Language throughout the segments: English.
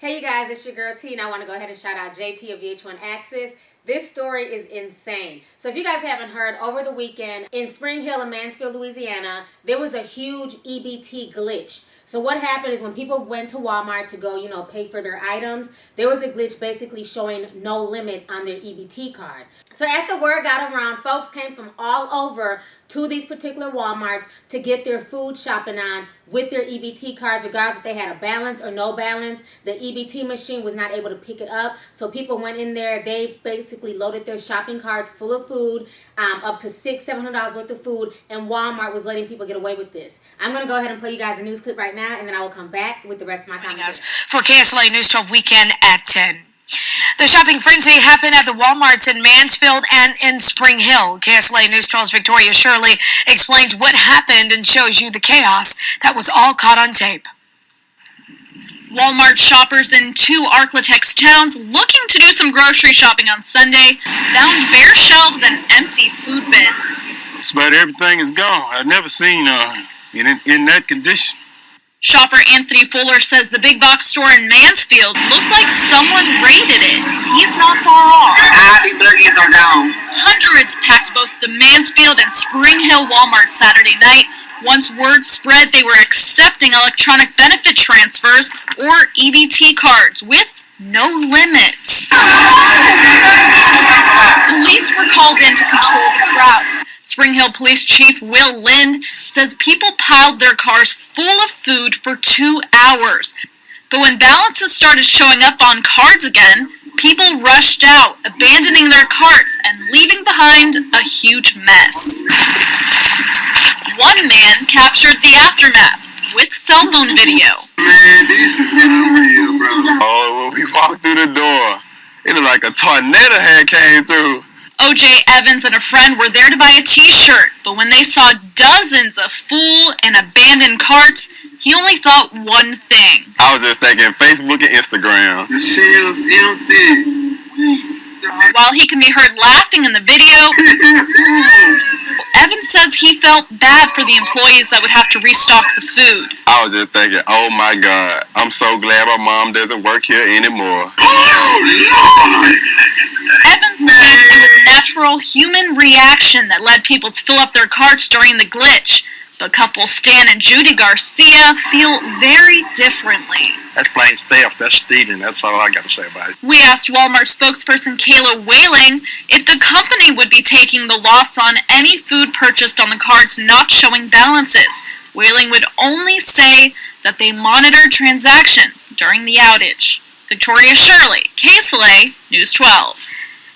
Hey you guys, it's your girl T, and I want to go ahead and shout out JT of VH1 Access. This story is insane. So if you guys haven't heard, over the weekend in Springhill and Mansfield, Louisiana, there was a huge EBT glitch. So what happened is when people went to Walmart to go, pay for their items, there was a glitch basically showing no limit on their EBT card. So after word got around, folks came from all over to these particular Walmarts to get their food shopping on with their EBT cards, regardless if they had a balance or no balance. The EBT machine was not able to pick it up, so people went in there. They basically loaded their shopping carts full of food, up to $600-700 worth of food, and Walmart was letting people get away with this. I'm going to go ahead and play you guys a news clip right now, and then I will come back with the rest of my comments. For KSLA News 12 Weekend at 10. The shopping frenzy happened at the Walmarts in Mansfield and in Spring Hill. KSLA News 12's Victoria Shirley explains what happened and shows you the chaos that was all caught on tape. Walmart shoppers in two Arklatex towns looking to do some grocery shopping on Sunday found bare shelves and empty food bins. Just about everything is gone. I've never seen in that condition. Shopper Anthony Fuller says the big box store in Mansfield looked like someone raided it. He's not far off. All the boogies are gone. Hundreds packed both the Mansfield and Spring Hill Walmart Saturday night. Once word spread they were accepting electronic benefit transfers or EBT cards with no limits. Police were called in to control the crowds. Spring Hill Police Chief Will Lind says people piled their cars full of food for 2 hours. But when balances started showing up on cards again, people rushed out, abandoning their carts and leaving behind a huge mess. One man captured the aftermath with cell phone video. Man, this is unreal, bro. Oh, when we walked through the door, it looked like a tornado had came through. O.J. Evans and a friend were there to buy a t-shirt, but when they saw dozens of full and abandoned carts, he only thought one thing. I was just thinking Facebook and Instagram. The shelves empty. While he can be heard laughing in the video, Evans says he felt bad for the employees that would have to restock the food. I was just thinking, oh my God, I'm so glad my mom doesn't work here anymore. Evans believes it was natural human reaction that led people to fill up their carts during the glitch. But couples Stan and Judy Garcia feel very differently. That's plain theft. That's stealing. That's all I got to say about it. We asked Walmart spokesperson Kayla Whaling if the company would be taking the loss on any food purchased on the cards not showing balances. Whaling would only say that they monitored transactions during the outage. Victoria Shirley, KSLA News 12.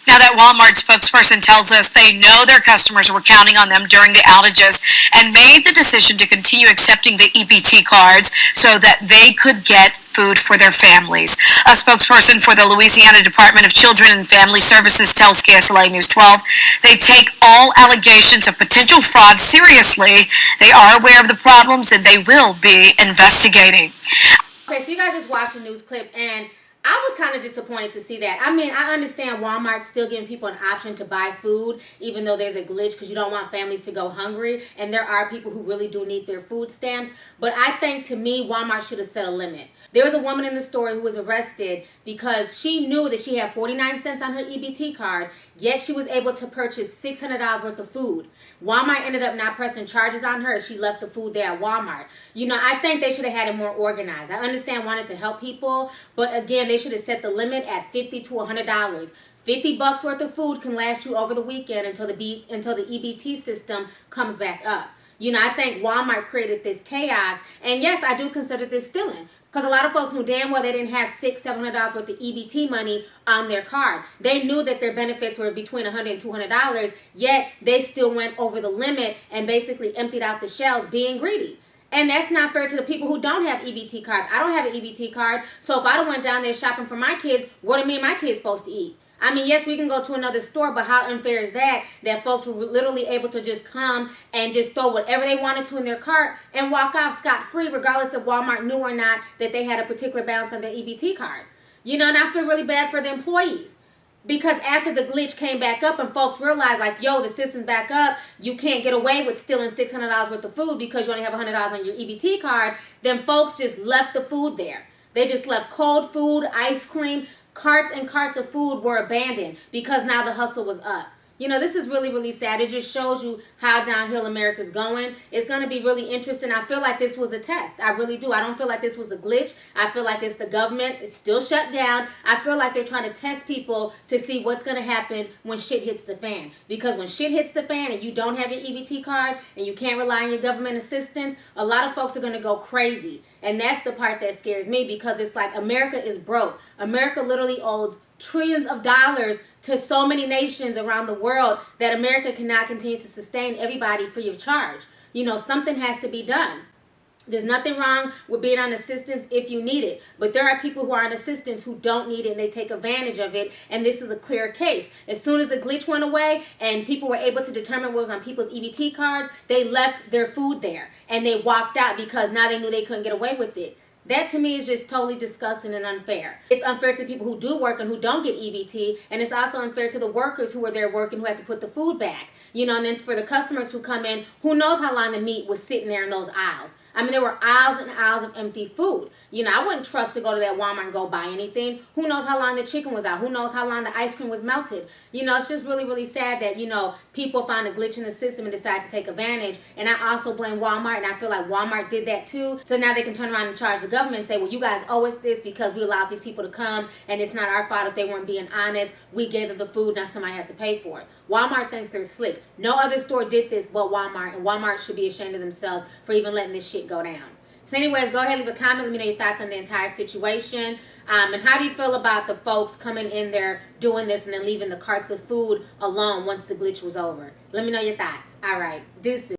Now that Walmart spokesperson tells us they know their customers were counting on them during the outages and made the decision to continue accepting the EBT cards so that they could get food for their families. A spokesperson for the Louisiana Department of Children and Family Services tells KSLA News 12 they take all allegations of potential fraud seriously. They are aware of the problems and they will be investigating. Okay, so you guys just watched a news clip, and I was kind of disappointed to see that. I mean, I understand Walmart's still giving people an option to buy food, even though there's a glitch because you don't want families to go hungry. And there are people who really do need their food stamps. But I think, to me, Walmart should have set a limit. There was a woman in the store who was arrested because she knew that she had 49 cents on her EBT card, yet she was able to purchase $600 worth of food. Walmart ended up not pressing charges on her as she left the food there at Walmart. I think they should have had it more organized. I understand wanting to help people, but again, they should have set the limit at $50 to $100. $50 worth of food can last you over the weekend until the EBT system comes back up. I think Walmart created this chaos, and yes, I do consider this stealing. Because a lot of folks knew damn well they didn't have $600-700 worth of EBT money on their card. They knew that their benefits were between $100 and $200, yet they still went over the limit and basically emptied out the shelves being greedy. And that's not fair to the people who don't have EBT cards. I don't have an EBT card, so if I went down there shopping for my kids, what are me and my kids supposed to eat? I mean, yes, we can go to another store, but how unfair is that folks were literally able to just come and just throw whatever they wanted to in their cart and walk off scot-free, regardless if Walmart knew or not that they had a particular balance on their EBT card. And I feel really bad for the employees. Because after the glitch came back up and folks realized, like, yo, the system's back up, you can't get away with stealing $600 worth of food because you only have $100 on your EBT card, then folks just left the food there. They just left cold food, ice cream, carts and carts of food were abandoned because now the hustle was up. You know, this is really, really sad. It just shows you how downhill America's going. It's going to be really interesting. I feel like this was a test. I really do. I don't feel like this was a glitch. I feel like it's the government. It's still shut down. I feel like they're trying to test people to see what's going to happen when shit hits the fan. Because when shit hits the fan and you don't have your EBT card and you can't rely on your government assistance, a lot of folks are going to go crazy. And that's the part that scares me, because it's like America is broke. America literally owes trillions of dollars to so many nations around the world that America cannot continue to sustain everybody free of charge. You know, something has to be done. There's nothing wrong with being on assistance if you need it. But there are people who are on assistance who don't need it and they take advantage of it. And this is a clear case. As soon as the glitch went away and people were able to determine what was on people's EBT cards, they left their food there and they walked out because now they knew they couldn't get away with it. That to me is just totally disgusting and unfair. It's unfair to people who do work and who don't get EBT, and it's also unfair to the workers who were there working who had to put the food back. You know, and then for the customers who come in, who knows how long the meat was sitting there in those aisles. I mean, there were aisles and aisles of empty food. You know, I wouldn't trust to go to that Walmart and go buy anything. Who knows how long the chicken was out? Who knows how long the ice cream was melted? You know, it's just really, really sad that, you know, people found a glitch in the system and decide to take advantage. And I also blame Walmart, and I feel like Walmart did that too. So now they can turn around and charge the government and say, well, you guys owe us this because we allowed these people to come, and it's not our fault if they weren't being honest. We gave them the food, now somebody has to pay for it. Walmart thinks they're slick. No other store did this but Walmart, and Walmart should be ashamed of themselves for even letting this shit go down. So anyways, go ahead, leave a comment, let me know your thoughts on the entire situation. And how do you feel about the folks coming in there doing this and then leaving the carts of food alone once the glitch was over? Let me know your thoughts. All right, deuces.